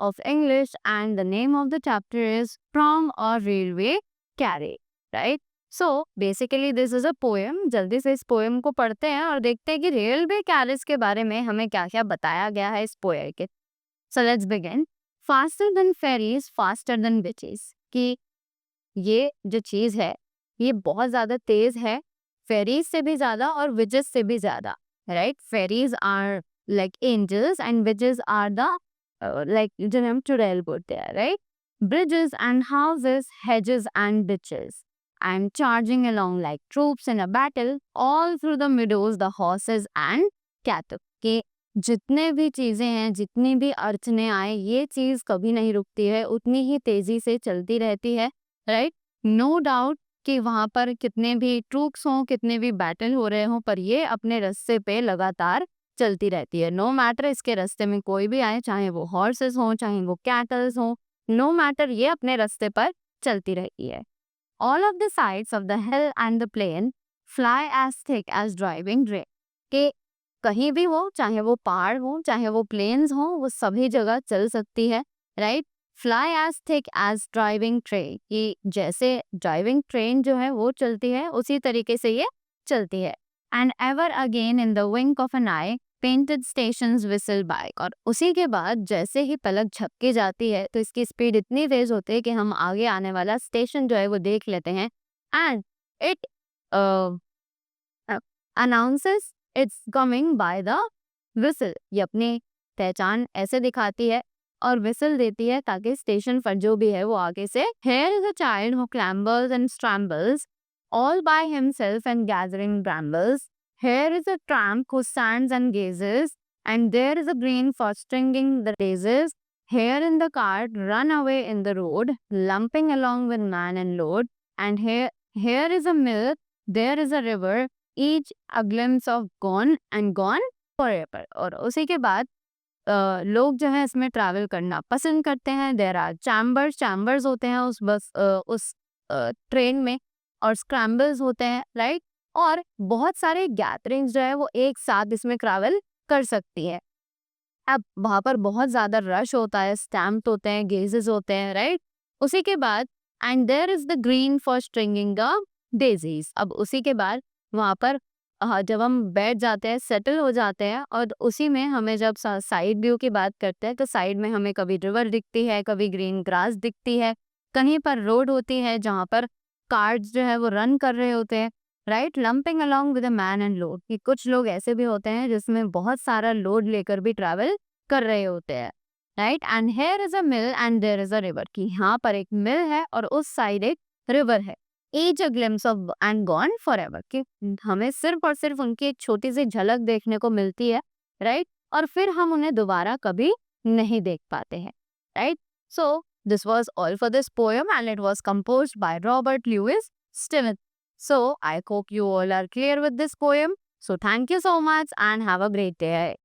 of English and the name of the chapter is From a Railway Carriage, right? So basically this is a poem. जल्दी से इस poem को पढ़ते हैं और देखते हैं कि रेलवे कैरेज के बारे में हमें क्या-क्या बताया गया है इस पोएम के। So let's begin. Faster than ferries, faster than witches. कि ये जो चीज है ये बहुत ज्यादा तेज है, फेरीज से भी ज्यादा और विचेस से भी ज्यादा, right? Fairies are like angels and witches are the like जिन्हें हम चुड़ैल बोलते हैं, right? Bridges and houses, hedges and ditches. I'm charging along like troops in a battle, all through the meadows, the horses and cattle. के जितने भी चीजें हैं, जितनी भी अड़चने आए, ये चीज कभी नहीं रुकती है, उतनी ही तेजी से चलती रहती है, राइट? नो डाउट कि वहां पर कितने भी ट्रूप्स हों, कितने भी बैटल हो रहे हों, पर ये अपने रास्ते पे लगातार चलती रहती है। नो मैटर इसके रास्ते में कोई भी आए, चाहे वो हॉर्सेस हों, चाहे वो कैटल्स हों, नो मैटर, ये अपने रास्ते पर चलती रहती है। All of the sides of the hill and the plain fly as thick as driving rain. कि कहीं भी हो, चाहे वो पहाड़ हो, चाहे वो प्लेन्स हो, वो सभी जगह चल सकती है, right? Fly as thick as driving train, कि जैसे ड्राइविंग ट्रेन जो है वो चलती है उसी तरीके से ये चलती है। And ever again in the wink of an eye painted stations whistle by. और उसी के बाद जैसे ही पलक झपकी जाती है तो इसकी स्पीड इतनी तेज होती है कि हम आगे आने वाला स्टेशन जो है वो देख लेते हैं। And it announces it's coming by the whistle. ये अपनी पहचान ऐसे दिखाती है और विसल देती है ताकि स्टेशन पर जो भी है वो आगे से। Here is a child who clambers and scrambles all by himself and gathering brambles. Here is a tramp who stands and gazes, and there is a green for stringing the daisies. Here in the cart, run away in the road, lumping along with man and load. And here is a mill, there is a river, each a glimpse of gone and gone forever. और उसी के बाद लोग जो है इसमें travel करना पसंद करते हैं। देयर आर चैम्बर्स होते हैं उस ट्रेन में, और स्क्रैम्बल्स होते हैं, राइट? और बहुत सारे गैदरिंग्स जो है वो एक साथ इसमें ट्रैवल कर सकती है। अब वहां पर बहुत ज्यादा रश होता है, स्टैम्प होते हैं, गेजेस होते हैं, राइट? उसी के बाद and there is the green for stringing the daisies. अब उसी के बाद वहां पर जब हम बैठ जाते हैं, सेटल हो जाते हैं, और उसी में हमें जब साइड व्यू की बात करते हैं तो साइड में हमें कभी रिवर दिखती है, कभी ग्रीन ग्रास दिखती है, कहीं पर रोड होती है जहाँ पर कार्ड्स जो है वो रन कर रहे होते हैं, right? Lumping along with a man and load, कि कुछ लोग ऐसे भी होते हैं जिसमें बहुत सारा लोड लेकर भी ट्रैवल कर रहे होते हैं, right? And here is a mill and there is a river, कि यहाँ पर एक मिल है और उस साइड एक रिवर है। Each a glimpse of and gone for ever, कि हमें सिर्फ और सिर्फ उनकी एक छोटी सी झलक देखने को मिलती है, राइट? और फिर हम उन्हें दोबारा कभी नहीं देख पाते हैं, right? So this was all for this poem, and it was composed by Robert Louis Stevenson. So I hope you all are clear with this poem. So thank you so much and have a great day.